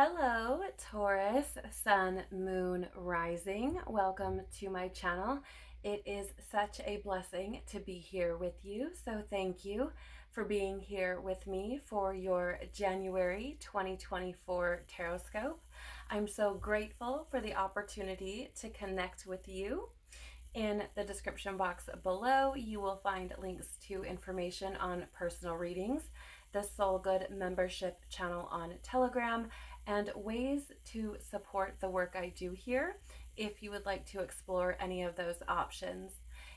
Hello, Taurus, Sun, Moon, Rising. Welcome to my channel. It is such a blessing to be here with you. So thank you for being here with me for your January 2024 Tarotscope. I'm so grateful for the opportunity to connect with you. In the description box below, you will find links to information on personal readings, the Soul Good membership channel on Telegram, and ways to support the work I do here if you would like to explore any of those options.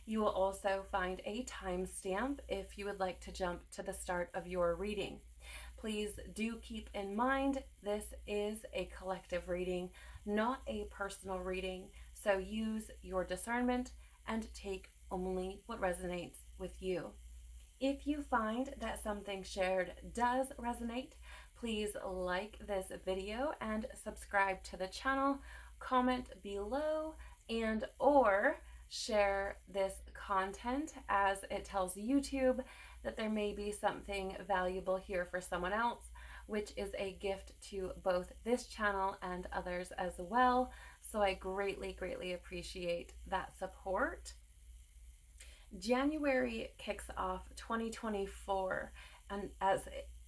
You will also find a timestamp if you would like to jump to the start of your reading. Please do keep in mind this is a collective reading, not a personal reading. So use your discernment and take only what resonates with you. If you find that something shared does resonate, please like this video and subscribe to the channel, comment below, and or share this content as it tells YouTube that there may be something valuable here for someone else, which is a gift to both this channel and others as well. So I greatly, greatly appreciate that support. January kicks off 2024 and as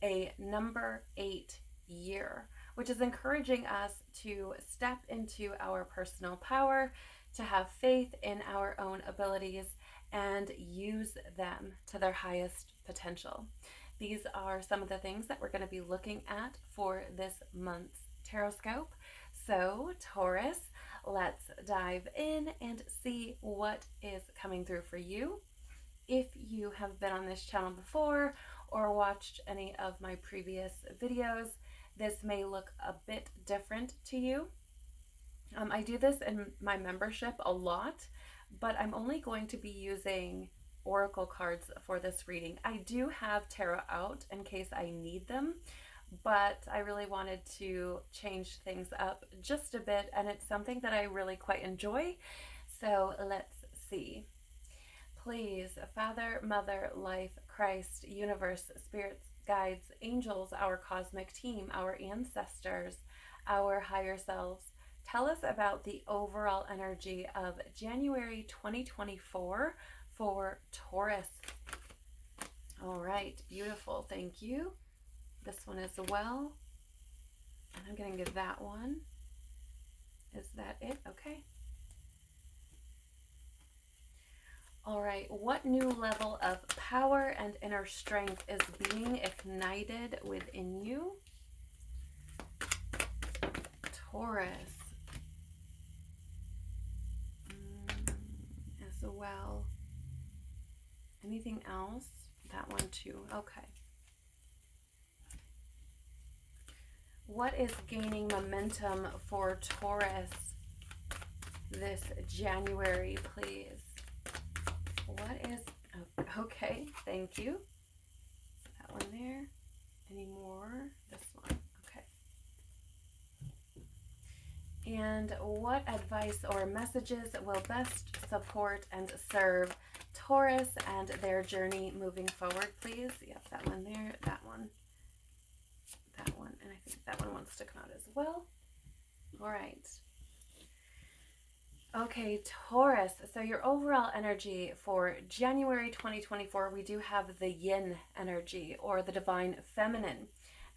a number 8 year, which is encouraging us to step into our personal power, to have faith in our own abilities, and use them to their highest potential. These are some of the things that we're going to be looking at for this month's Tarotscope. So, Taurus, let's dive in and see what is coming through for you. If you have been on this channel before or watched any of my previous videos, this may look a bit different to you. I do this in my membership a lot, but I'm only going to be using oracle cards for this reading. I do have tarot out in case I need them, but I really wanted to change things up just a bit, and it's something that I really quite enjoy. So let's see. Please, Father, Mother, Life, Christ, Universe, Spirits, Guides, Angels, our cosmic team, our ancestors, our higher selves, tell us about the overall energy of January 2024 for Taurus. All right, beautiful. Thank you. This one as well. And I'm going to give that one. Is that it? Okay. All right. What new level of power and inner strength is being ignited within you? Taurus. As well. Anything else? That one too. Okay. What is gaining momentum for Taurus this January, please? What is, okay, thank you. That one there. Any more? This one, okay. And what advice or messages will best support and serve Taurus and their journey moving forward, please? Yep, that one there, that one, and I think that one wants to come out as well. All right. Okay, Taurus, so your overall energy for January 2024, we do have the yin energy or the divine feminine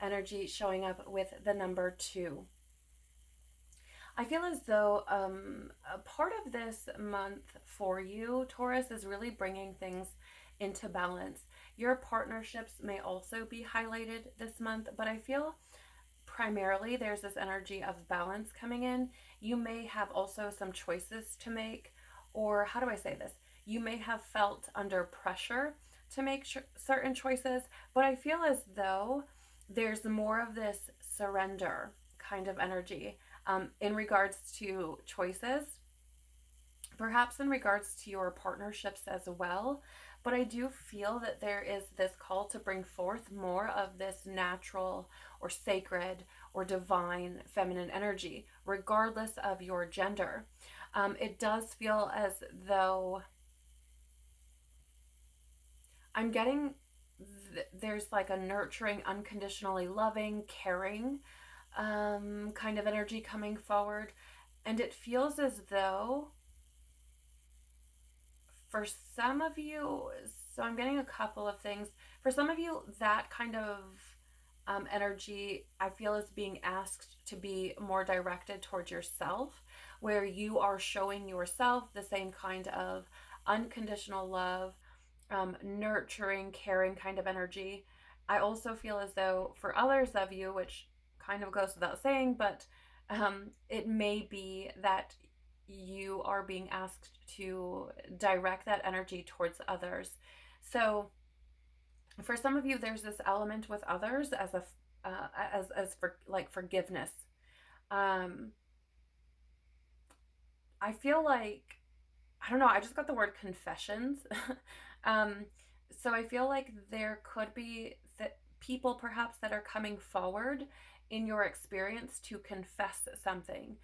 energy showing up with the number 2. I feel as though a part of this month for you, Taurus, is really bringing things into balance. Your partnerships may also be highlighted this month, but I feel primarily there's this energy of balance coming in. You may have also some choices to make, or how do I say this? You may have felt under pressure to make certain choices, but I feel as though there's more of this surrender kind of energy in regards to choices, perhaps in regards to your partnerships as well. But I do feel that there is this call to bring forth more of this natural or sacred or divine feminine energy, regardless of your gender. It does feel as though I'm getting there's like a nurturing, unconditionally loving, caring kind of energy coming forward. And it feels as though for some of you, so I'm getting a couple of things. For some of you, that kind of energy I feel is being asked to be more directed towards yourself, where you are showing yourself the same kind of unconditional love, nurturing, caring kind of energy. I also feel as though for others of you, which kind of goes without saying, but it may be that you are being asked to direct that energy towards others. So for some of you, there's this element with others as a as for like forgiveness. Um, I feel like I don't know. I just got the word confessions. um, so I feel like there could be people perhaps that are coming forward in your experience to confess something.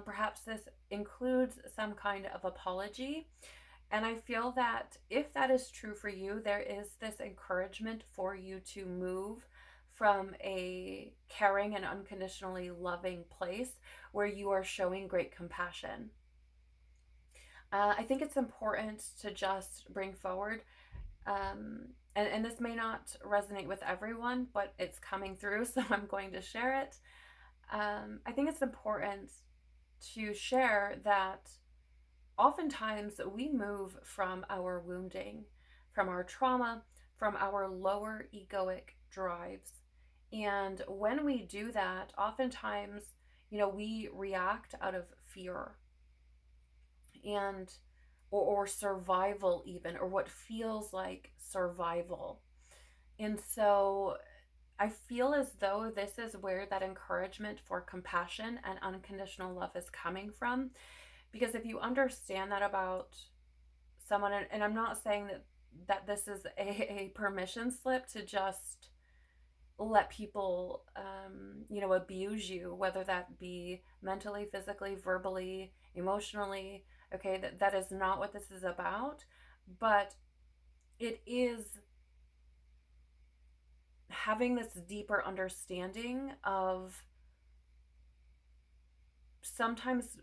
Perhaps this includes some kind of apology. And I feel that if that is true for you, there is this encouragement for you to move from a caring and unconditionally loving place where you are showing great compassion. I think it's important to just bring forward, and this may not resonate with everyone, but it's coming through, so I'm going to share it. I think it's important to share that oftentimes we move from our wounding, from our trauma, from our lower egoic drives. And when we do that, oftentimes, we react out of fear and or survival even, or what feels like survival. And so I feel as though this is where that encouragement for compassion and unconditional love is coming from. Because if you understand that about someone, and I'm not saying that this is a permission slip to just let people abuse you, whether that be mentally, physically, verbally, emotionally. Okay, that is not what this is about, but it is having this deeper understanding of sometimes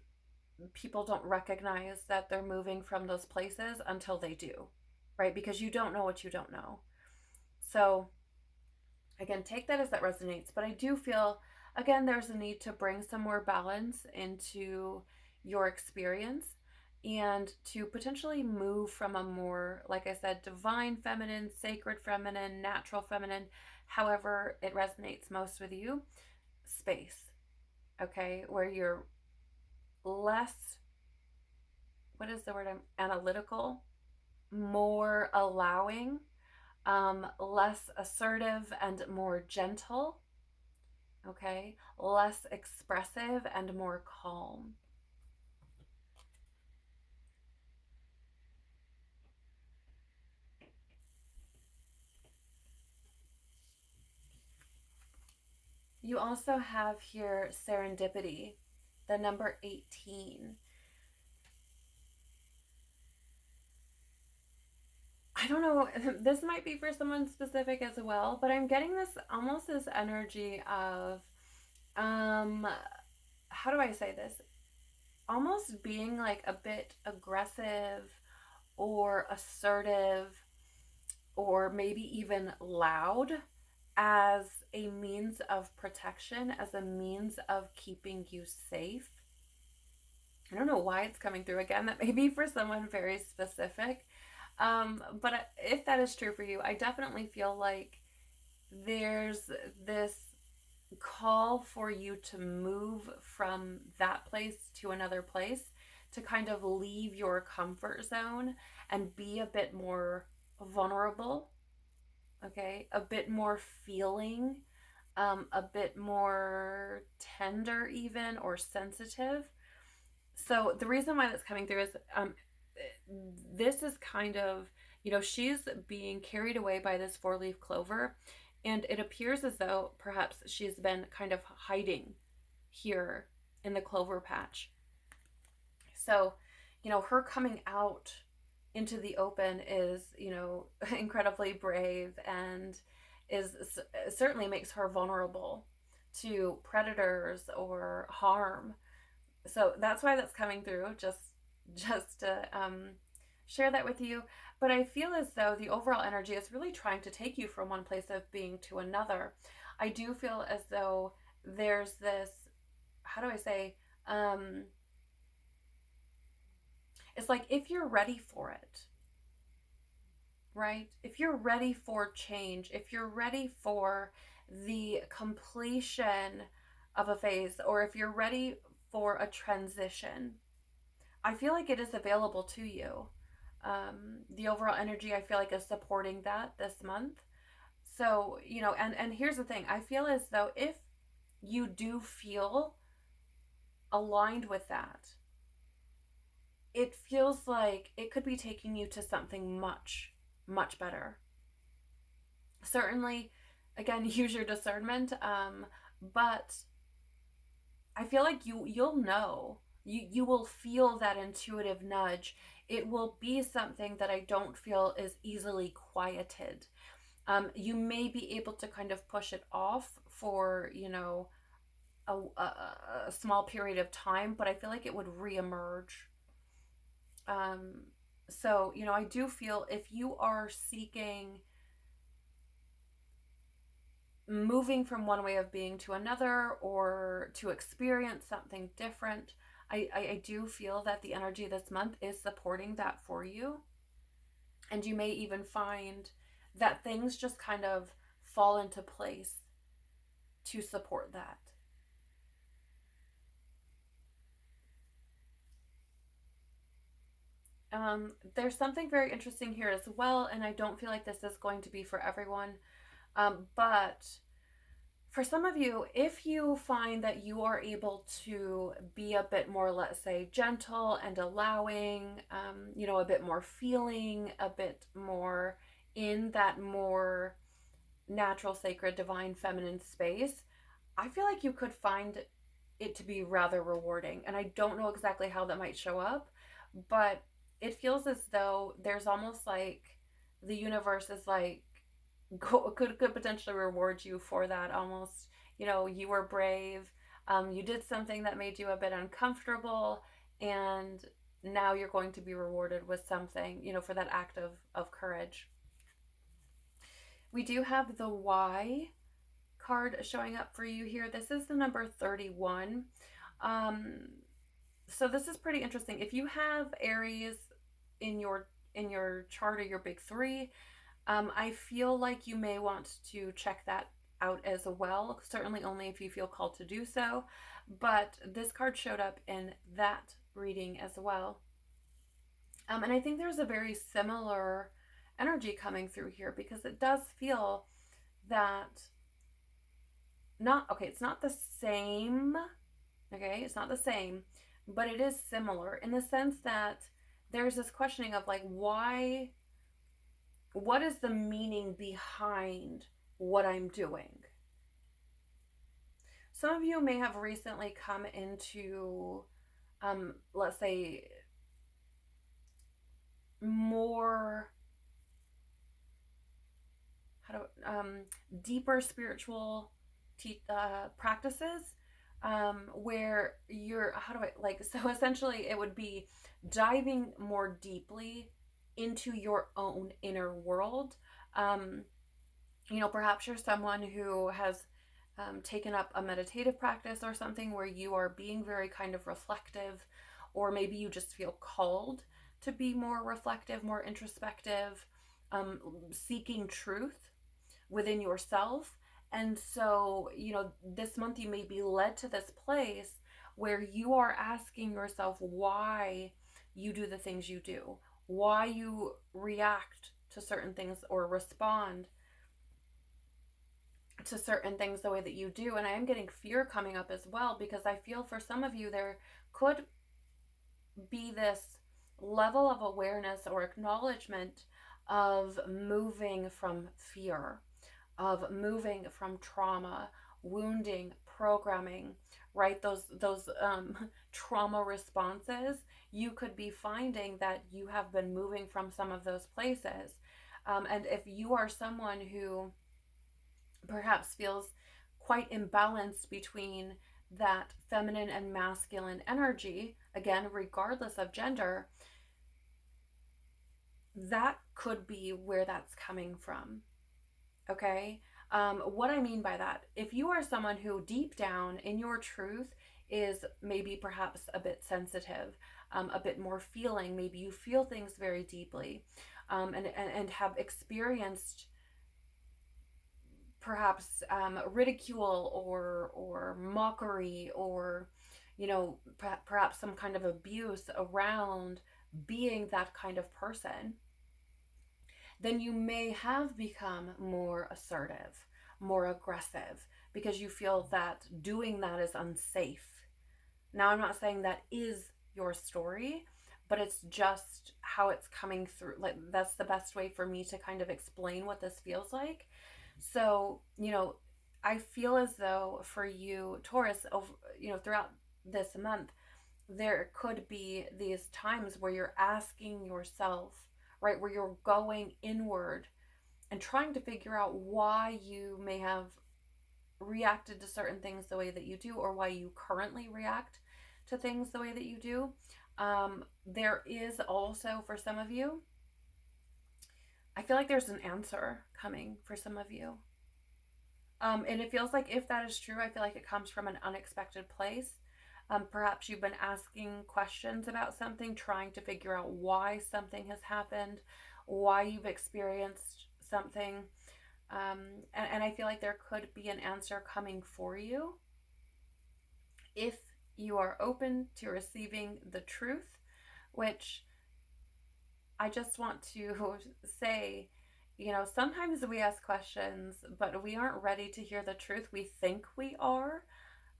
people don't recognize that they're moving from those places until they do, right? Because you don't know what you don't know. So again, take that as that resonates. But I do feel, again, there's a need to bring some more balance into your experience and to potentially move from a more, like I said, divine feminine, sacred feminine, natural feminine, however it resonates most with you, space, okay, where you're less, what is the word, analytical, more allowing, less assertive and more gentle, okay, less expressive and more calm. You also have here serendipity, the number 18. I don't know, this might be for someone specific as well, but I'm getting this almost this energy of, um, how do I say this? Almost being like a bit aggressive or assertive or maybe even loud as a means of protection, as a means of keeping you safe. I don't know why it's coming through again. That may be for someone very specific. But if that is true for you, I definitely feel like there's this call for you to move from that place to another place, to kind of leave your comfort zone and be a bit more vulnerable, okay, a bit more feeling, a bit more tender even, or sensitive. So the reason why that's coming through is this is kind of, she's being carried away by this four-leaf clover, and it appears as though perhaps she's been kind of hiding here in the clover patch. So, her coming out into the open is, incredibly brave, and is certainly makes her vulnerable to predators or harm. So that's why that's coming through. Just to share that with you. But I feel as though the overall energy is really trying to take you from one place of being to another. I do feel as though there's this, how do I say, it's like if you're ready for it, right? If you're ready for change, if you're ready for the completion of a phase, or if you're ready for a transition, I feel like it is available to you. The overall energy I feel like is supporting that this month. So, and here's the thing. I feel as though if you do feel aligned with that, it feels like it could be taking you to something much, much better. Certainly, again, use your discernment, but I feel like you'll know. You will feel that intuitive nudge. It will be something that I don't feel is easily quieted. You may be able to kind of push it off for, a small period of time, but I feel like it would reemerge. So, I do feel if you are seeking moving from one way of being to another or to experience something different, I do feel that the energy this month is supporting that for you. And you may even find that things just kind of fall into place to support that. There's something very interesting here as well, and I don't feel like this is going to be for everyone. But for some of you, if you find that you are able to be a bit more, let's say, gentle and allowing, a bit more feeling, a bit more in that more natural, sacred, divine, feminine space, I feel like you could find it to be rather rewarding. And I don't know exactly how that might show up, but it feels as though there's almost like the universe is like, could potentially reward you for that. Almost, you were brave, you did something that made you a bit uncomfortable, and now you're going to be rewarded with something, for that act of courage. We do have the Y card showing up for you here. This is the number 31. So this is pretty interesting. If you have Aries in your chart, or your big three, I feel like you may want to check that out as well. Certainly only if you feel called to do so. But this card showed up in that reading as well. And I think there's a very similar energy coming through here, because it does feel that it's not the same. Okay, it's not the same, but it is similar in the sense that there's this questioning of like, why, what is the meaning behind what I'm doing? Some of you may have recently come into, let's say, more deeper spiritual practices, where you're, so essentially it would be diving more deeply into your own inner world. Perhaps you're someone who has taken up a meditative practice or something where you are being very kind of reflective, or maybe you just feel called to be more reflective, more introspective, seeking truth within yourself. And so, this month you may be led to this place where you are asking yourself why you do the things you do, why you react to certain things or respond to certain things the way that you do. And I am getting fear coming up as well, because I feel for some of you there could be this level of awareness or acknowledgement of moving from fear, of moving from trauma, wounding, programming, right? Those trauma responses. You could be finding that you have been moving from some of those places. And if you are someone who perhaps feels quite imbalanced between that feminine and masculine energy, again, regardless of gender, that could be where that's coming from. Okay? What I mean by that, if you are someone who deep down in your truth is maybe perhaps a bit sensitive, a bit more feeling, maybe you feel things very deeply, and have experienced perhaps ridicule or mockery, or perhaps some kind of abuse around being that kind of person, then you may have become more assertive, more aggressive, because you feel that doing that is unsafe. Now, I'm not saying that is your story, but it's just how it's coming through. Like, that's the best way for me to kind of explain what this feels like. So, I feel as though for you, Taurus, throughout this month, there could be these times where you're asking yourself, right, where you're going inward and trying to figure out why you may have reacted to certain things the way that you do, or why you currently react to things the way that you do. There is also, for some of you, I feel like there's an answer coming for some of you. And it feels like, if that is true, I feel like it comes from an unexpected place. Perhaps you've been asking questions about something, trying to figure out why something has happened, why you've experienced something. And I feel like there could be an answer coming for you if you are open to receiving the truth, which I just want to say, sometimes we ask questions, but we aren't ready to hear the truth. We think we are.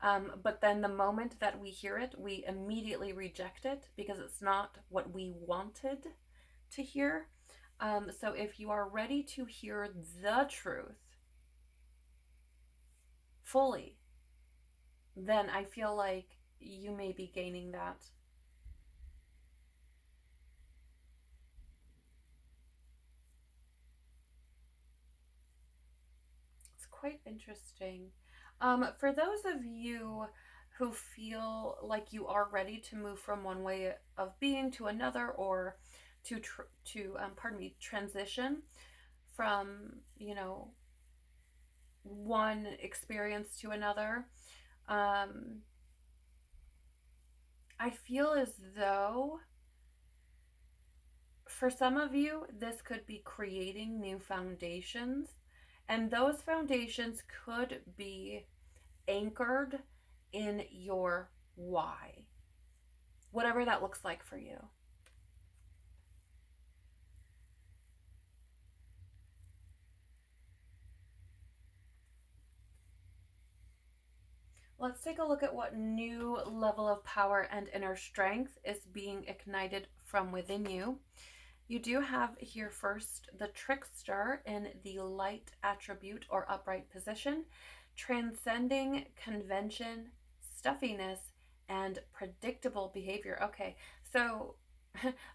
But then the moment that we hear it, we immediately reject it because it's not what we wanted to hear. So if you are ready to hear the truth fully, then I feel like you may be gaining that. It's quite interesting. For those of you who feel like you are ready to move from one way of being to another, or to transition from one experience to another, I feel as though for some of you this could be creating new foundations, and those foundations could be anchored in your why, whatever that looks like for you. Let's take a look at what new level of power and inner strength is being ignited from within you. You do have here first the trickster in the light attribute or upright position, transcending convention, stuffiness, and predictable behavior. Okay, so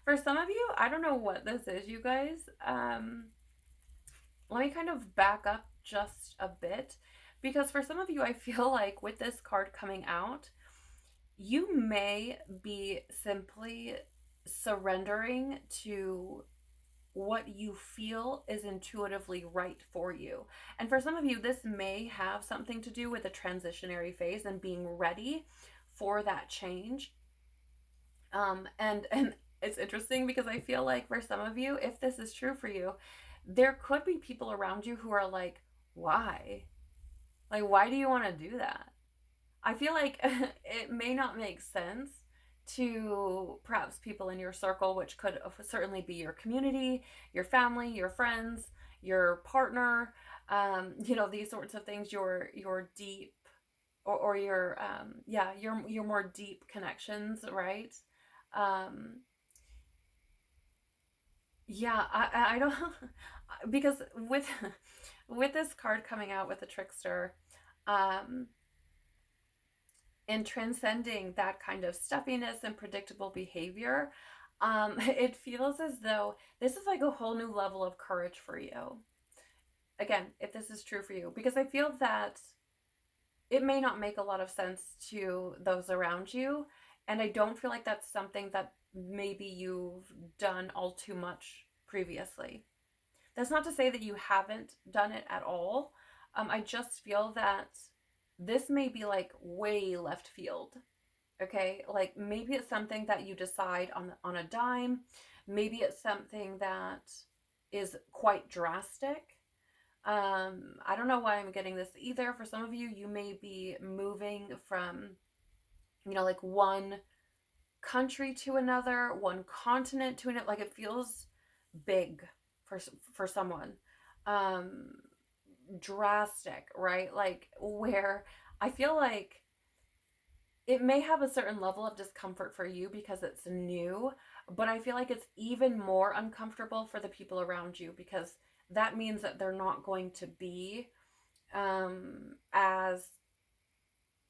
for some of you, I don't know what this is, you guys. Let me kind of back up just a bit, because for some of you, I feel like with this card coming out, you may be simply surrendering to what you feel is intuitively right for you. And for some of you, this may have something to do with the transitionary phase and being ready for that change. And it's interesting because I feel like for some of you, if this is true for you, there could be people around you who are like, why? Like, why do you want to do that? I feel like it may not make sense to perhaps people in your circle, which could certainly be your community, your family, your friends, your partner, these sorts of things, your deep or your your more deep connections, right? I don't because with this card coming out with the trickster, and transcending that kind of stuffiness and predictable behavior, it feels as though this is like a whole new level of courage for you. Again, if this is true for you, because I feel that it may not make a lot of sense to those around you. And I don't feel like that's something that maybe you've done all too much previously. That's not to say that you haven't done it at all. I just feel that this may be like way left field. Okay, like maybe it's something that you decide on a dime. Maybe it's something that is quite drastic. I don't know why I'm getting this either. For some of you, you may be moving from, like one country to another, one continent to another. Like it feels big for someone. Um, Drastic, right? Like where I feel like it may have a certain level of discomfort for you because it's new, but I feel like it's even more uncomfortable for the people around you because that means that they're not going to be as,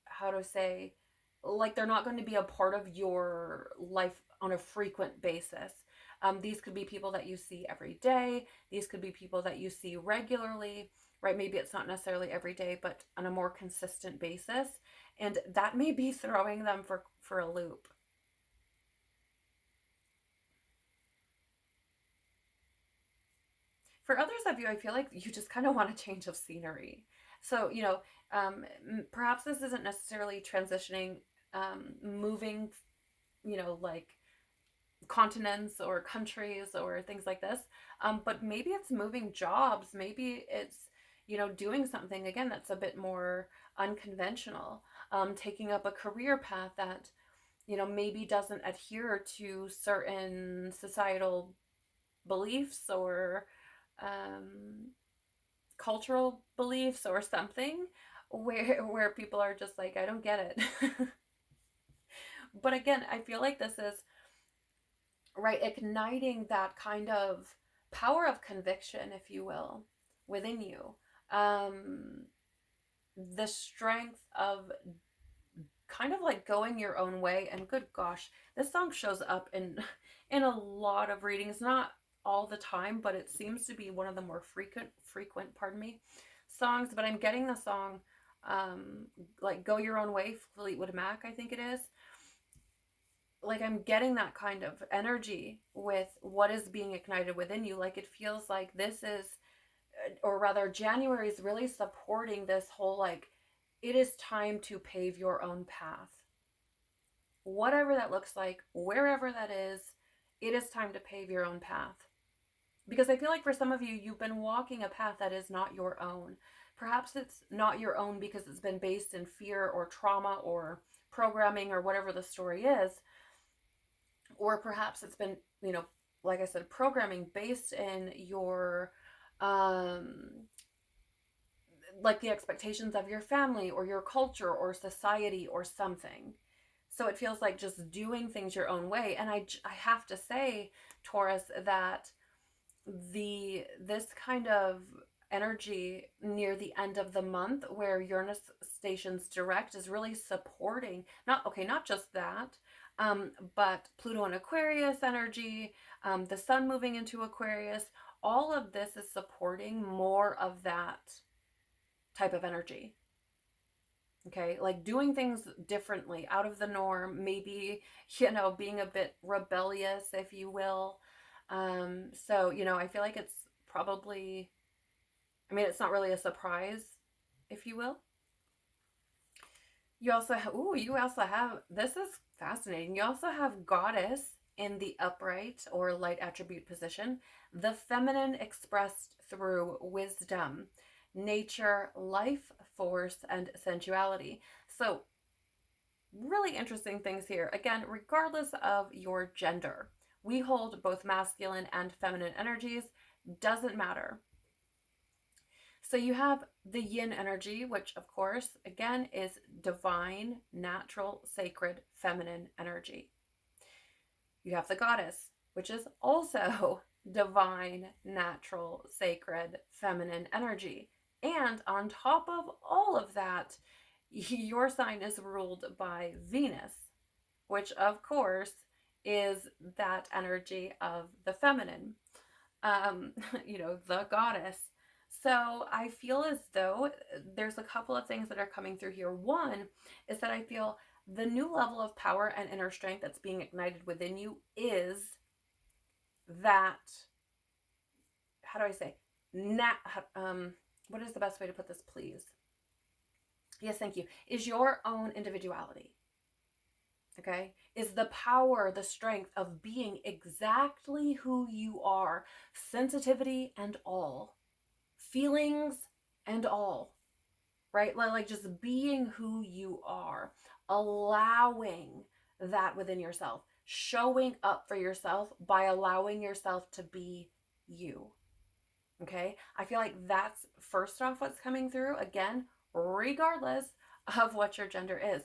how to say, like they're not going to be a part of your life on a frequent basis. These could be people that you see every day. These could be people that you see regularly, right? Maybe it's not necessarily every day, but on a more consistent basis. And that may be throwing them for a loop. For others of you, I feel like you just kind of want a change of scenery. So, perhaps this isn't necessarily transitioning, moving, like continents or countries or things like this. But maybe it's moving jobs. Maybe it's, doing something again that's a bit more unconventional, taking up a career path that, maybe doesn't adhere to certain societal beliefs or um, cultural beliefs or something where people are just like, I don't get it. But again, I feel like this is right, igniting that kind of power of conviction, if you will, within you. Um, the strength of kind of like going your own way. And good gosh, this song shows up in a lot of readings, not all the time, but it seems to be one of the more frequent, pardon me, songs. But I'm getting the song, like Go Your Own Way, Fleetwood Mac, I think it is. Like I'm getting that kind of energy with what is being ignited within you. Like it feels like this is, or rather January is really supporting this whole, like, it is time to pave your own path. Whatever that looks like, wherever that is, it is time to pave your own path. Because I feel like for some of you, you've been walking a path that is not your own. Perhaps it's not your own because it's been based in fear or trauma or programming or whatever the story is. Or perhaps it's been, like I said, programming based in your, like the expectations of your family or your culture or society or something. So it feels like just doing things your own way. And I have to say, Taurus, that this kind of energy near the end of the month where Uranus stations direct is really supporting, not just that, but Pluto and Aquarius energy, the sun moving into Aquarius, all of this is supporting more of that type of energy. Okay, like doing things differently, out of the norm, maybe, being a bit rebellious, if you will. So, I feel like it's probably, it's not really a surprise, if you will. You also have, this is fascinating. You also have Goddess in the upright or light attribute position, the feminine expressed through wisdom, nature, life force, and sensuality. So, really interesting things here. Again, regardless of your gender, we hold both masculine and feminine energies, doesn't matter. So you have the yin energy, which of course, again, is divine, natural, sacred, feminine energy. You have the goddess, which is also divine, natural, sacred, feminine energy. And on top of all of that, your sign is ruled by Venus, which of course is that energy of the feminine, the goddess. So I feel as though there's a couple of things that are coming through here. One is that I feel the new level of power and inner strength that's being ignited within you is that, how do I say, what is the best way to put this, please? Yes, thank you. Is your own individuality. Okay, is the power, the strength of being exactly who you are, sensitivity and all, feelings and all, right? Like just being who you are, allowing that within yourself, showing up for yourself by allowing yourself to be you. Okay, I feel like that's first off what's coming through, again, regardless of what your gender is.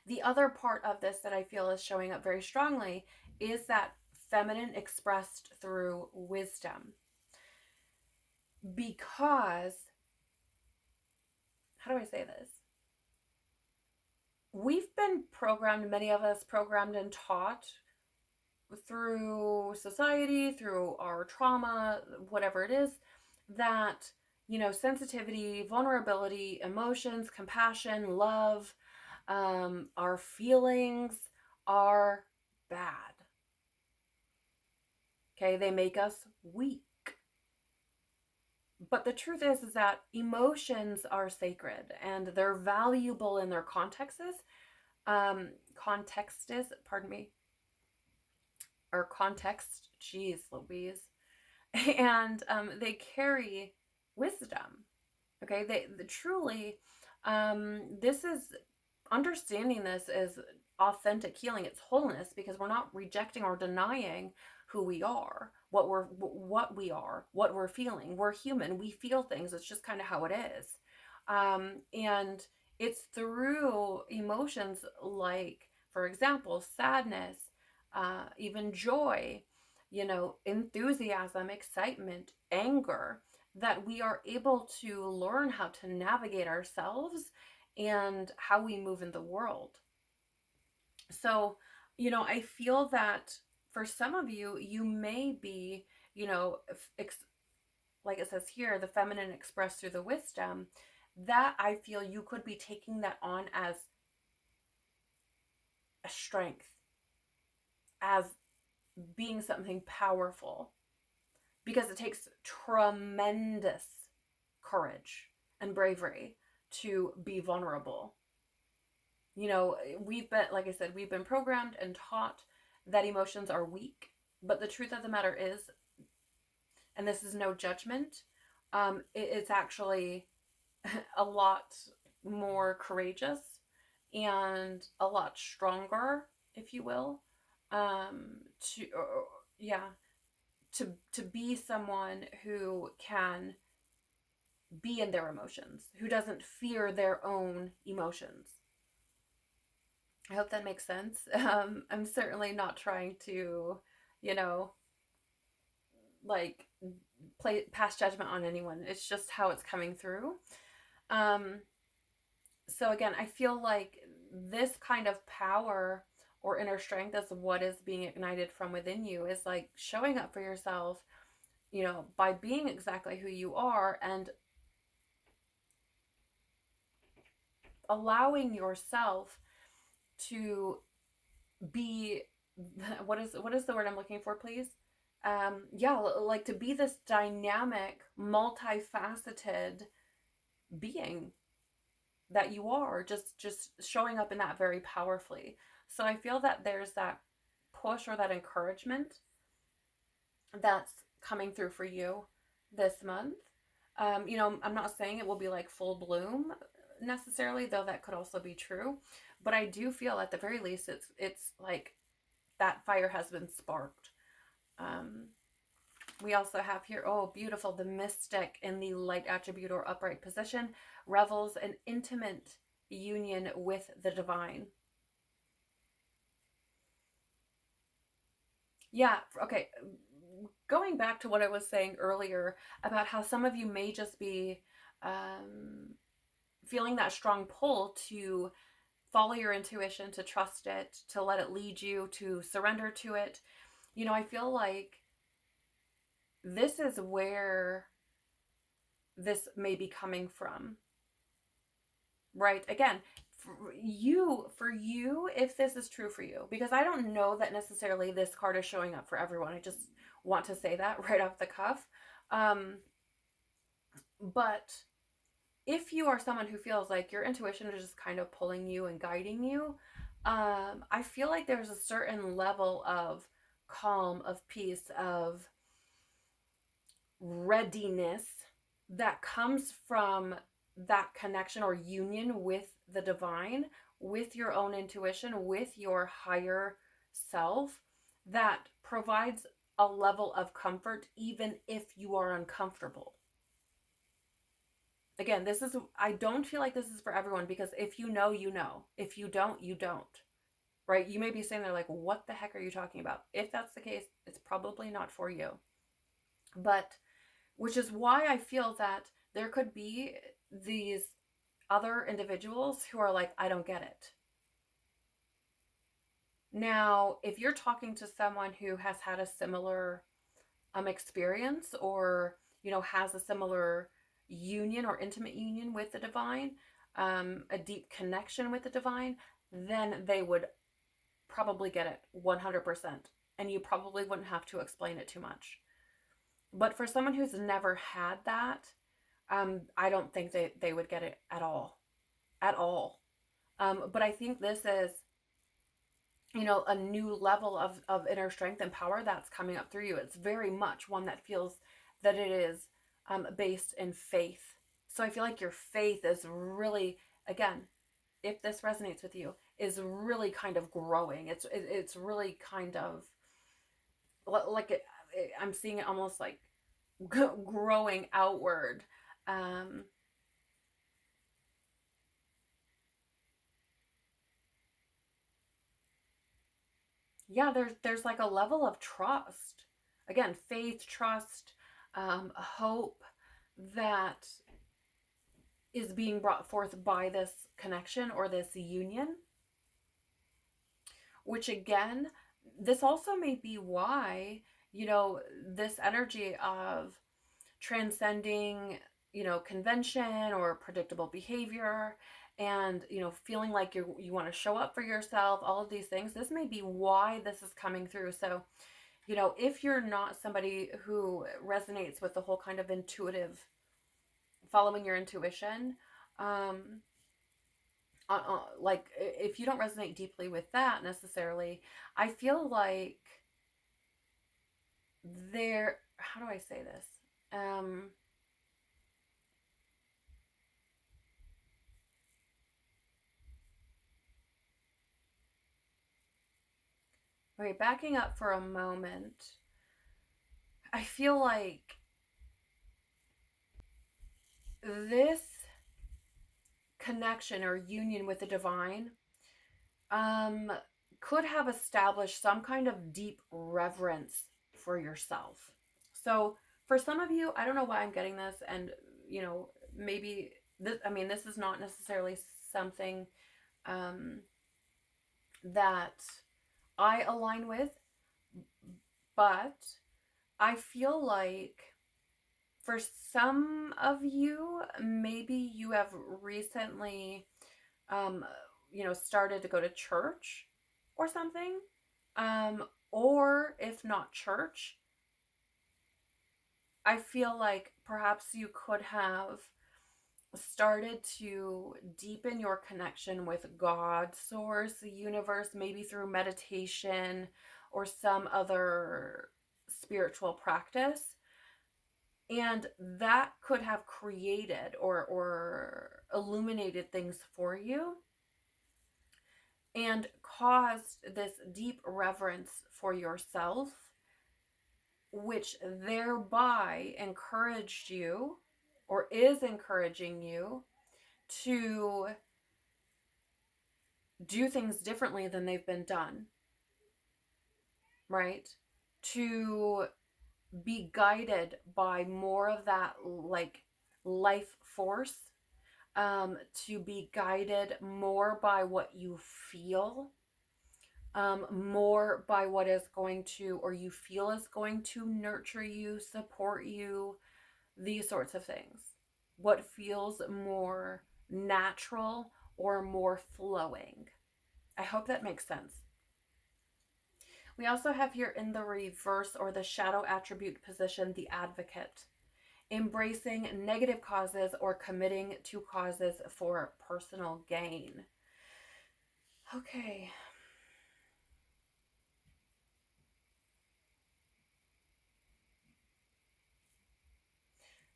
The other part of this that I feel is showing up very strongly is that feminine expressed through wisdom. Because, how do I say this? We've been programmed, many of us programmed and taught through society, through our trauma, whatever it is, that, sensitivity, vulnerability, emotions, compassion, love, our feelings are bad. Okay, they make us weak. But the truth is that emotions are sacred and they're valuable in their contexts. Pardon me, or context, geez Louise. And they carry wisdom. Okay, they truly, this is, understanding this is authentic healing. It's wholeness, because we're not rejecting or denying who we are, what we are, what we're feeling. We're human. We feel things. It's just kind of how it is. And it's through emotions like, for example, sadness, even joy, enthusiasm, excitement, anger, that we are able to learn how to navigate ourselves and how we move in the world. So, I feel that for some of you, you may be, like it says here, the feminine expressed through the wisdom, that I feel you could be taking that on as a strength, as being something powerful, because it takes tremendous courage and bravery to be vulnerable. We've been, like I said, we've been programmed and taught that emotions are weak. But the truth of the matter is, and this is no judgment, it's actually a lot more courageous and a lot stronger, if you will, to yeah, to be someone who can be in their emotions, who doesn't fear their own emotions. I hope that makes sense. I'm certainly not trying to, like, pass judgment on anyone. It's just how it's coming through. So again, I feel like this kind of power or inner strength is what is being ignited from within you, is like showing up for yourself, by being exactly who you are and allowing yourself to be, what is the word I'm looking for, please? Like to be this dynamic, multifaceted being that you are, just showing up in that very powerfully. So I feel that there's that push or that encouragement that's coming through for you this month. I'm not saying it will be like full bloom necessarily, though that could also be true. But I do feel at the very least it's like that fire has been sparked. We also have here, oh, beautiful, the mystic in the light attribute or upright position revels in intimate union with the divine. Yeah, okay. Going back to what I was saying earlier about how some of you may just be feeling that strong pull to follow your intuition, to trust it, to let it lead you, to surrender to it. I feel like this is where this may be coming from, right? Again, for you, if this is true for you, because I don't know that necessarily this card is showing up for everyone. I just want to say that right off the cuff. But if you are someone who feels like your intuition is just kind of pulling you and guiding you, I feel like there's a certain level of calm, of peace, of readiness that comes from that connection or union with the divine, with your own intuition, with your higher self, that provides a level of comfort even if you are uncomfortable. Again, I don't feel like this is for everyone, because if you know, you know. If you don't, you don't. Right? You may be sitting there like, what the heck are you talking about? If that's the case, it's probably not for you. But, which is why I feel that there could be these other individuals who are like, I don't get it. Now, if you're talking to someone who has had a similar experience, or, has a similar union or intimate union with the divine, a deep connection with the divine, then they would probably get it 100%. And you probably wouldn't have to explain it too much. But for someone who's never had that, I don't think they would get it at all. At all. But I think this is, a new level of inner strength and power that's coming up through you. It's very much one that feels that it is based in faith. So I feel like your faith is really, again, if this resonates with you, is really kind of growing. It's really kind of like I'm seeing it almost like growing outward. Um, yeah, there's like a level of trust. Again, faith, trust, hope that is being brought forth by this connection or this union. Which again, this also may be why, this energy of transcending, convention or predictable behavior, and, feeling like you want to show up for yourself, all of these things, this may be why this is coming through. So, if you're not somebody who resonates with the whole kind of intuitive, following your intuition, like if you don't resonate deeply with that necessarily, I feel like how do I say this? Okay, backing up for a moment, I feel like this connection or union with the divine um, could have established some kind of deep reverence for yourself. So for some of you, I don't know why I'm getting this, and maybe this. I mean, this is not necessarily something that I align with, but I feel like for some of you, maybe you have recently, um, started to go to church or something. Or if not church, I feel like perhaps you could have started to deepen your connection with God, source, the universe, maybe through meditation or some other spiritual practice. And that could have created or illuminated things for you and caused this deep reverence for yourself, which thereby encouraged you or is encouraging you to do things differently than they've been done, right? To be guided by more of that like life force, to be guided more by what you feel, more by what is going to, or you feel is going to nurture you, support you, these sorts of things. what feels more natural or more flowing. I hope that makes sense. We also have here in the reverse or the shadow attribute position, the Advocate, embracing negative causes or committing to causes for personal gain. Okay.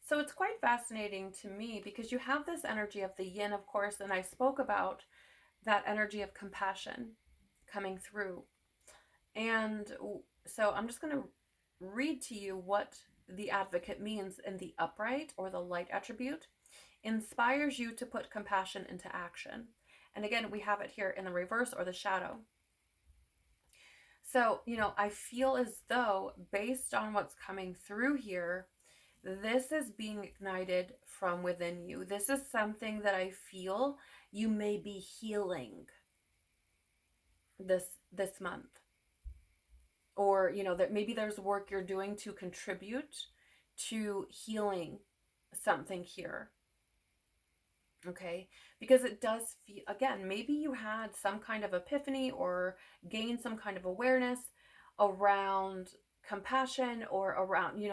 So it's quite fascinating to me because you have this energy of the yin, of course, and I spoke about that energy of compassion coming through. And so I'm just going to read to you what the Advocate means in the upright or the light attribute. Inspires you to put compassion into action. And again, we have it here in the reverse or the shadow. So, I feel as though based on what's coming through here, this is being ignited from within you. This is something that I feel you may be healing this month. Or, that maybe there's work you're doing to contribute to healing something here. Okay, because it does feel, again, maybe you had some kind of epiphany or gained some kind of awareness around compassion or around,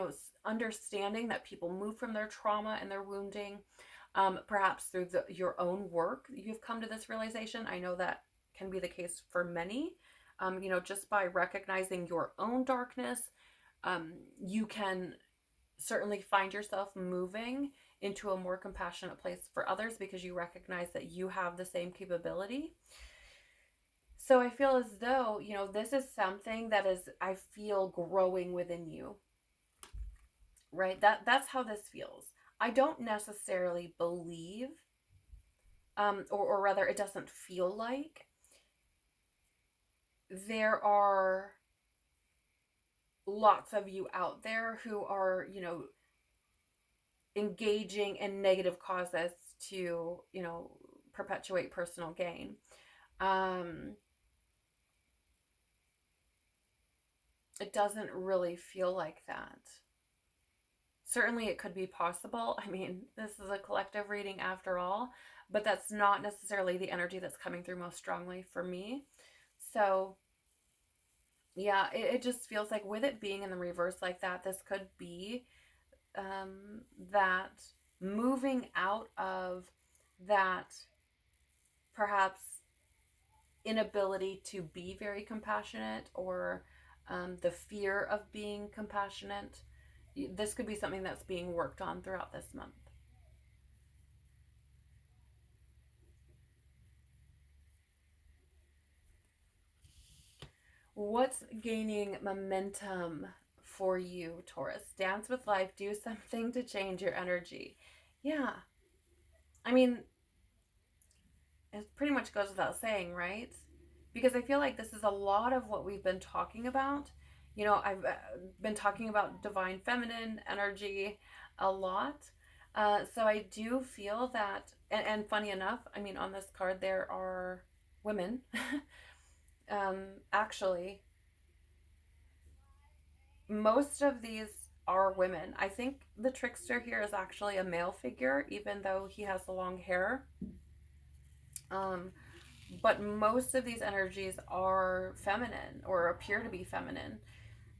understanding that people move from their trauma and their wounding. Perhaps through your own work, you've come to this realization. I know that can be the case for many. Just by recognizing your own darkness, you can certainly find yourself moving into a more compassionate place for others because you recognize that you have the same capability. So I feel as though, this is something that is, I feel, growing within you, right? That's how this feels. I don't necessarily believe, or rather it doesn't feel like there are lots of you out there who are, engaging in negative causes to, perpetuate personal gain. It doesn't really feel like that. Certainly it could be possible. I mean, this is a collective reading after all, but that's not necessarily the energy that's coming through most strongly for me. So yeah, it just feels like with it being in the reverse like that, this could be that moving out of that perhaps inability to be very compassionate or the fear of being compassionate. This could be something that's being worked on throughout this month. What's gaining momentum for you, Taurus? Dance with life, do something to change your energy. Yeah. I mean, it pretty much goes without saying, right? Because I feel like this is a lot of what we've been talking about. I've been talking about divine feminine energy a lot. So I do feel that, and funny enough, I mean, on this card, there are women. Actually, most of these are women. I think the trickster here is actually a male figure, even though he has the long hair. But most of these energies are feminine or appear to be feminine.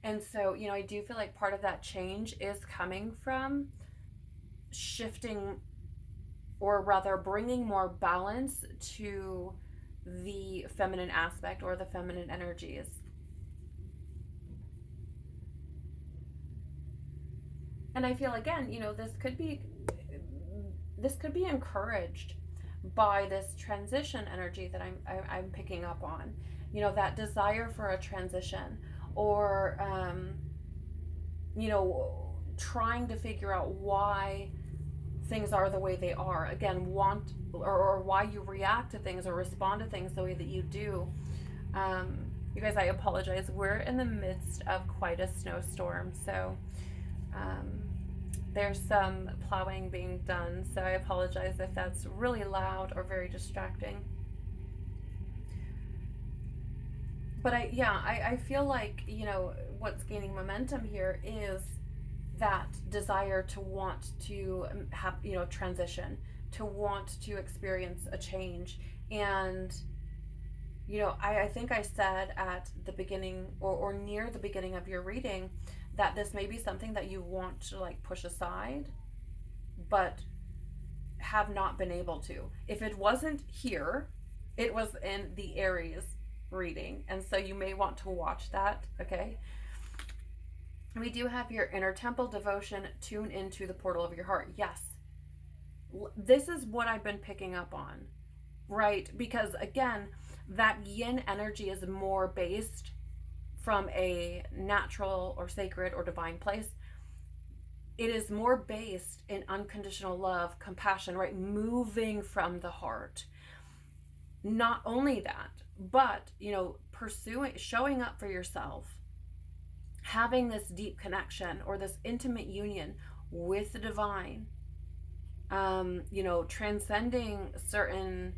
And so, I do feel like part of that change is coming from shifting, or rather bringing more balance to the feminine aspect or the feminine energies. And I feel, again, this could be encouraged by this transition energy that I'm picking up on. That desire for a transition, or trying to figure out why things are the way they are. Again, or why you react to things or respond to things the way that you do. You guys, I apologize. We're in the midst of quite a snowstorm, so there's some plowing being done, so I apologize if that's really loud or very distracting. But I feel like, what's gaining momentum here is that desire to want to have, transition, to want to experience a change. And I think I said at the beginning, or near the beginning of your reading, that this may be something that you want to like push aside, but have not been able to. If it wasn't here, it was in the Aries reading. And so you may want to watch that, okay? We do have your inner temple devotion, tune into the portal of your heart. Yes. This is what I've been picking up on, right? Because again, that yin energy is more based from a natural or sacred or divine place. It is more based in unconditional love, compassion, right? Moving from the heart. Not only that, but, pursuing, showing up for yourself, having this deep connection or this intimate union with the divine, transcending certain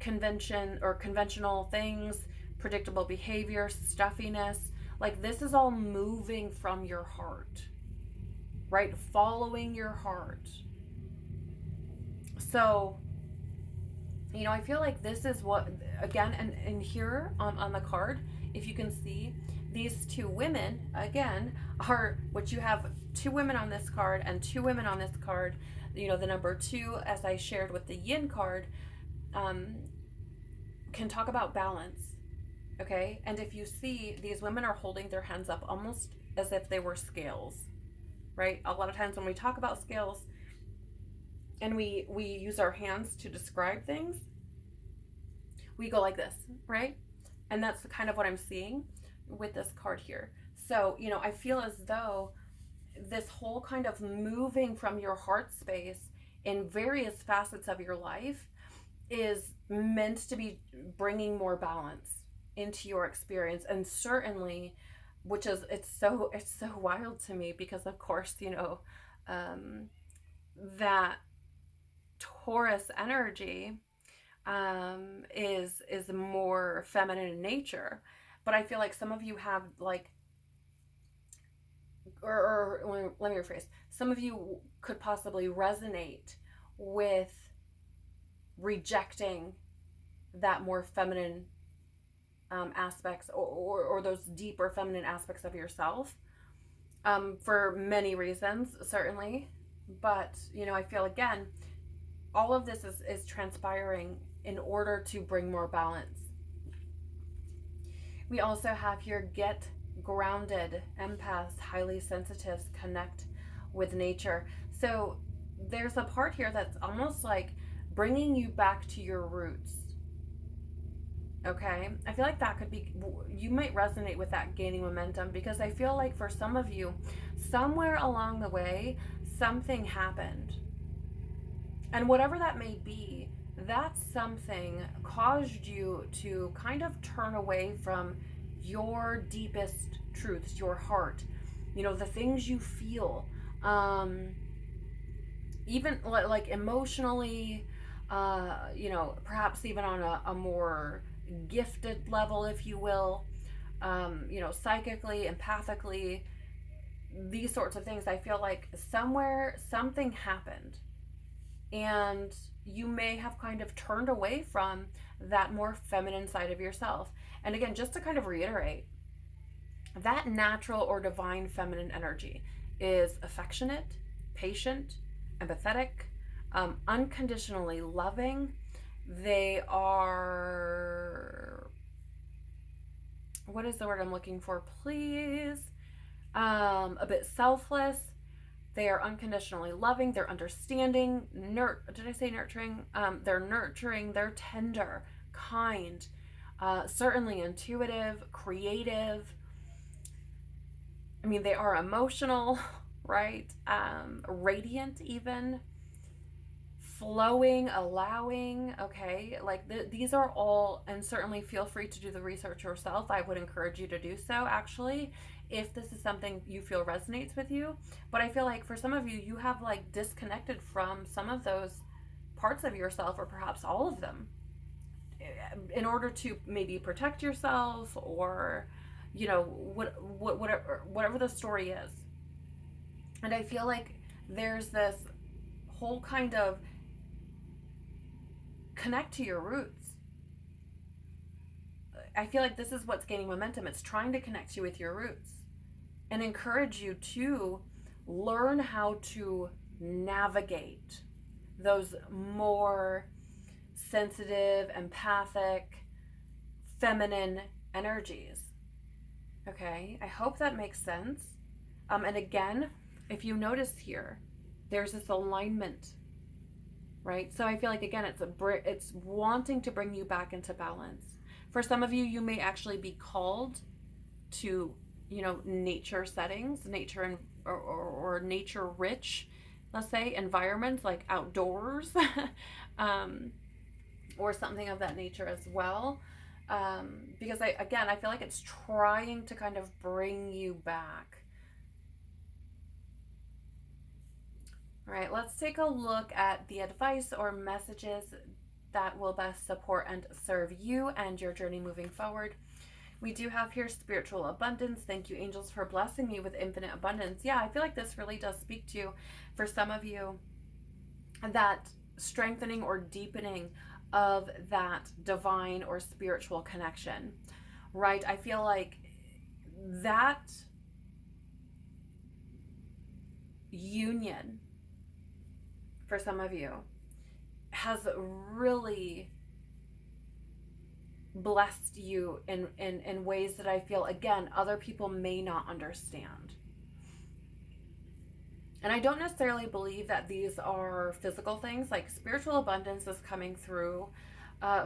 conventional things, predictable behavior, stuffiness. Like, this is all moving from your heart, right? Following your heart. So, I feel like this is what, again, and here on the card, if you can see, these two women, again, are what you have: two women on this card and two women on this card. The number 2, as I shared with the yin card, can talk about balance, okay? And if you see, these women are holding their hands up almost as if they were scales, right? A lot of times when we talk about scales and we use our hands to describe things, we go like this, right? And that's kind of what I'm seeing with this card here. So, I feel as though this whole kind of moving from your heart space in various facets of your life is meant to be bringing more balance into your experience. And certainly, which is, it's so wild to me, because of course, that Taurus energy is more feminine in nature. But I feel like some of you have like, or let me rephrase, some of you could possibly resonate with rejecting that more feminine aspects, or those deeper feminine aspects of yourself, for many reasons, certainly. But I feel, again, all of this is transpiring in order to bring more balance. We also have here, get grounded, empaths, highly sensitives, connect with nature. So there's a part here that's almost like bringing you back to your roots. Okay, I feel like that could be, you might resonate with that gaining momentum, because I feel like for some of you, somewhere along the way, something happened. And whatever that may be, that something caused you to kind of turn away from your deepest truths, your heart, the things you feel, even like emotionally, perhaps even on a more gifted level, if you will, psychically, empathically, these sorts of things. I feel like somewhere something happened, and you may have kind of turned away from that more feminine side of yourself. And again, just to kind of reiterate, that natural or divine feminine energy is affectionate, patient, empathetic, unconditionally loving. They are, what is the word I'm looking for, please? A bit selfless. They are unconditionally loving. They're understanding. Did I say nurturing? They're nurturing. They're tender, kind, certainly intuitive, creative. I mean, they are emotional, right? Radiant, even. Flowing, allowing, okay? Like these are all, and certainly feel free to do the research yourself. I would encourage you to do so, actually, if this is something you feel resonates with you. But I feel like for some of you, you have like disconnected from some of those parts of yourself, or perhaps all of them, in order to maybe protect yourself, or whatever the story is. And I feel like there's this whole kind of connect to your roots. I feel like this is what's gaining momentum. It's trying to connect you with your roots and encourage you to learn how to navigate those more sensitive, empathic, feminine energies. Okay, I hope that makes sense. And again, if you notice here, there's this alignment, right? So I feel like, again, it's wanting to bring you back into balance. For some of you, you may actually be called to, nature settings, nature and or nature rich, let's say, environments like outdoors, or something of that nature as well. Because I feel like it's trying to kind of bring you back. All right, let's take a look at the advice or messages that will best support and serve you and your journey moving forward. We do have here spiritual abundance. Thank you, angels, for blessing me with infinite abundance. Yeah, I feel like this really does speak to you, for some of you, that strengthening or deepening of that divine or spiritual connection, right? I feel like that union, for some of you, has really blessed you in ways that I feel, again, other people may not understand. And I don't necessarily believe that these are physical things. Like, spiritual abundance is coming through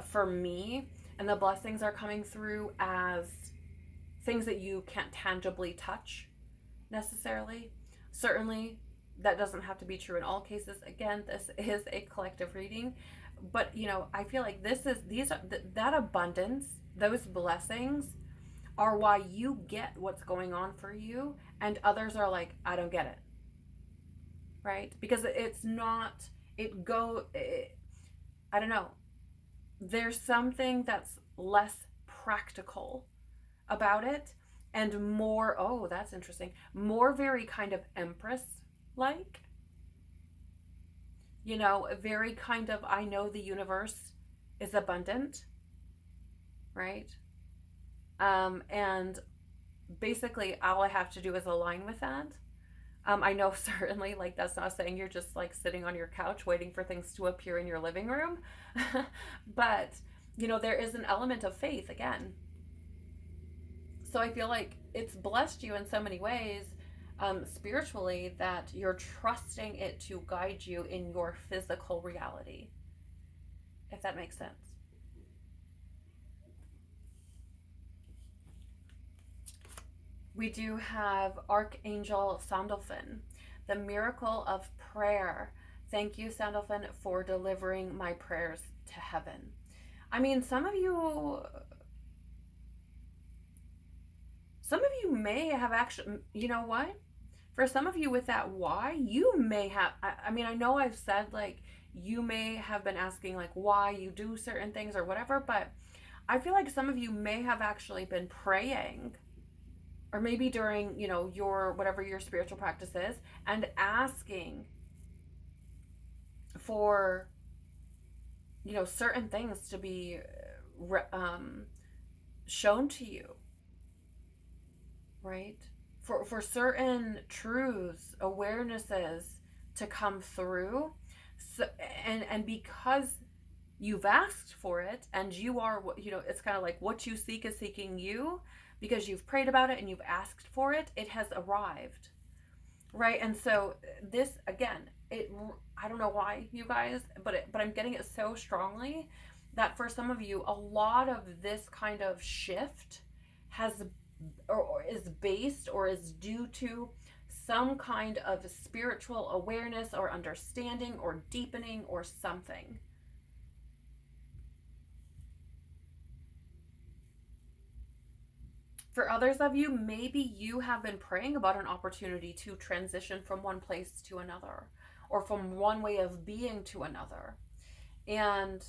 for me, and the blessings are coming through as things that you can't tangibly touch necessarily. Certainly, that doesn't have to be true in all cases. Again, this is a collective reading, but I feel like that abundance, those blessings are why you get what's going on for you, and others are like, I don't get it, right? Because it's not, I don't know, there's something that's less practical about it, and more, oh, that's interesting, more very kind of empress like, very kind of, I know the universe is abundant, right? And basically all I have to do is align with that. I know certainly, like, that's not saying you're just like sitting on your couch waiting for things to appear in your living room. But, there is an element of faith again. So I feel like it's blessed you in so many ways, spiritually, that you're trusting it to guide you in your physical reality, if that makes sense. We do have Archangel Sandalphon, the miracle of prayer. Thank you, Sandalphon, for delivering my prayers to heaven. I mean, some of you may have actually, you know what? For some of you with that why, you may have, I mean, I know I've said, like, you may have been asking, like, why you do certain things or whatever, but I feel like some of you may have actually been praying, or maybe during, your, whatever your spiritual practice is, and asking for, certain things to be shown to you, right? For certain truths, awarenesses to come through. So, and because you've asked for it, and you are, it's kind of like what you seek is seeking you, because you've prayed about it and you've asked for it, it has arrived, right? And so this, again, I don't know why, you guys, but I'm getting it so strongly that for some of you, a lot of this kind of shift has, or is based, or is due to some kind of spiritual awareness or understanding or deepening or something. For others of you, maybe you have been praying about an opportunity to transition from one place to another, or from one way of being to another. And,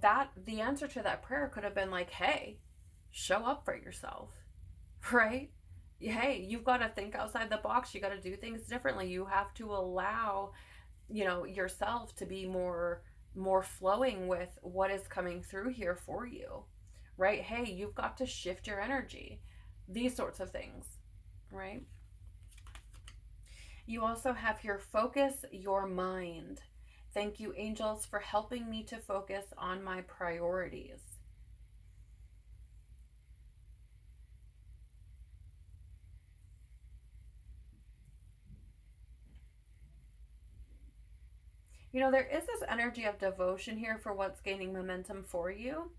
that the answer to that prayer could have been like, hey, show up for yourself, right? hey, you've got to think outside the box. You got to do things differently. You have to allow, yourself to be more flowing with what is coming through here for you. Right? Hey, you've got to shift your energy. These sorts of things, right? You also have here focus your mind. Thank you, angels, for helping me to focus on my priorities. There is this energy of devotion here for what's gaining momentum for you.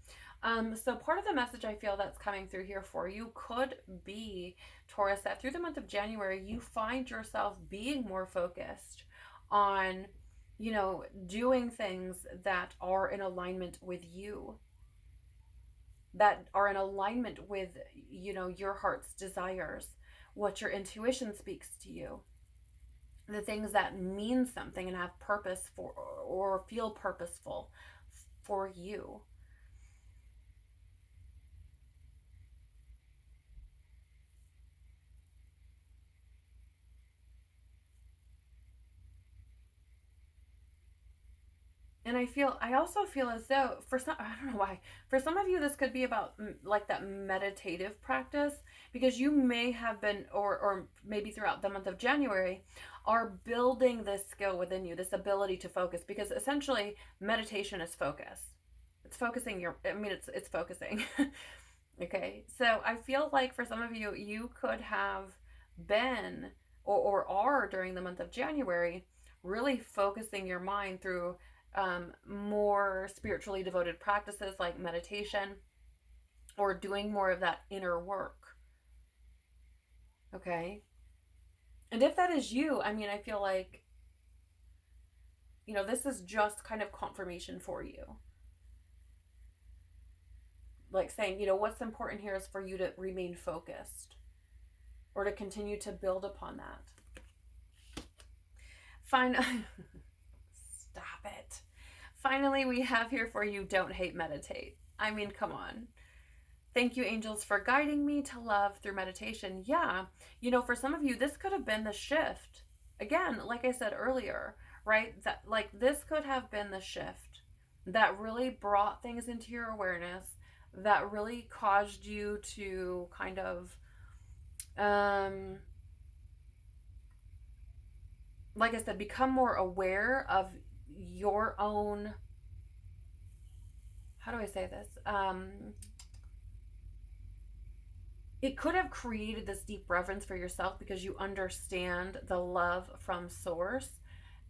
So part of the message I feel that's coming through here for you could be, Taurus, that through the month of January, you find yourself being more focused on, doing things that are in alignment with you, that are in alignment with, your heart's desires, what your intuition speaks to you, the things that mean something and have purpose for, or feel purposeful for you. And I also feel as though for some, I don't know why, for some of you, this could be about like that meditative practice, because you may have been, or maybe throughout the month of January, are building this skill within you, this ability to focus, because essentially meditation is focus. It's focusing it's focusing. Okay. So I feel like for some of you, you could have been, or are during the month of January, really focusing your mind through more spiritually devoted practices like meditation, or doing more of that inner work. Okay. And if that is you, I feel like, this is just kind of confirmation for you. Like saying, what's important here is for you to remain focused, or to continue to build upon that. Fine. Stop it. Finally, we have here for you, don't hate, meditate. Come on. Thank you, angels, for guiding me to love through meditation. Yeah, for some of you, this could have been the shift. Again, like I said earlier, right? That, like, this could have been the shift that really brought things into your awareness, that really caused you to kind of, like I said, become more aware of your own, how do I say this? It could have created this deep reverence for yourself because you understand the love from source.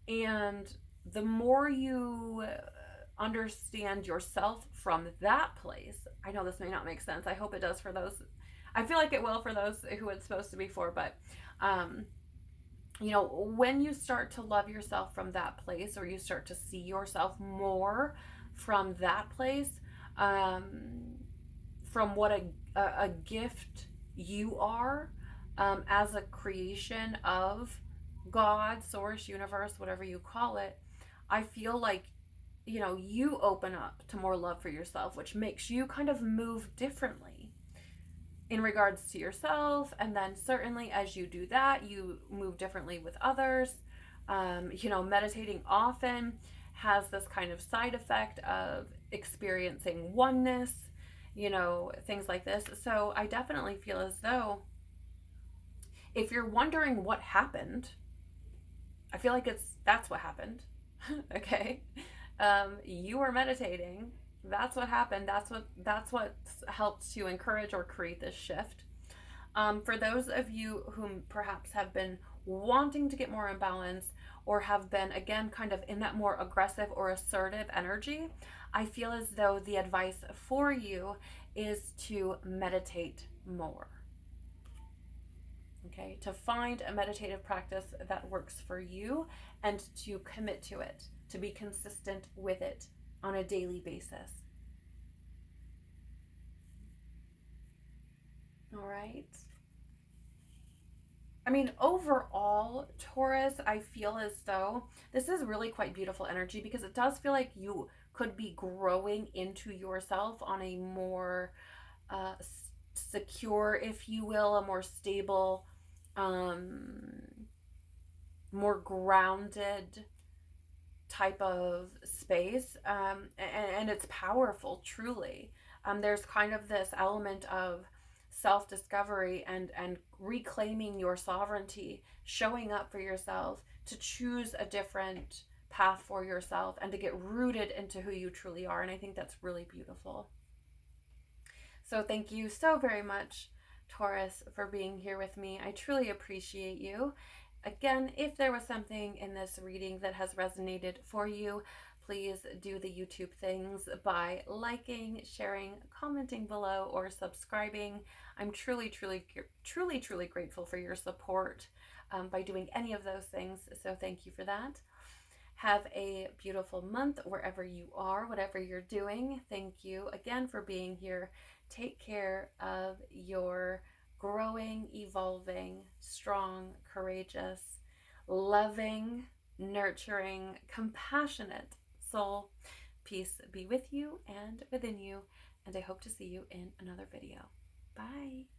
And the more you understand yourself from that place, I know this may not make sense. I hope it does for those. I feel like it will for those who it's supposed to be for, but when you start to love yourself from that place, or you start to see yourself more from that place, from what a gift you are, as a creation of God, source, universe, whatever you call it, I feel like, you open up to more love for yourself, which makes you kind of move differently in regards to yourself. And then certainly as you do that, you move differently with others. Meditating often has this kind of side effect of experiencing oneness, things like this. So I definitely feel as though, if you're wondering what happened, I feel like that's what happened. Okay. You were meditating. That's what happened. That's what helped to encourage or create this shift. For those of you whom perhaps have been wanting to get more in balance, or have been, again, kind of in that more aggressive or assertive energy, I feel as though the advice for you is to meditate more. Okay, to find a meditative practice that works for you, and to commit to it, to be consistent with it on a daily basis. All right. Overall, Taurus, I feel as though this is really quite beautiful energy, because it does feel like you could be growing into yourself on a more secure, if you will, a more stable, more grounded type of space, and it's powerful, truly. There's kind of this element of self-discovery and reclaiming your sovereignty, showing up for yourself, to choose a different path for yourself, and to get rooted into who you truly are. And I think that's really beautiful. So thank you so very much, Taurus, for being here with me. I truly appreciate you. Again, if there was something in this reading that has resonated for you, please do the YouTube things by liking, sharing, commenting below, or subscribing. I'm truly, truly, truly, truly grateful for your support by doing any of those things. So thank you for that. Have a beautiful month wherever you are, whatever you're doing. Thank you again for being here. Take care of your growing, evolving, strong, courageous, loving, nurturing, compassionate soul. Peace be with you and within you, and I hope to see you in another video. Bye.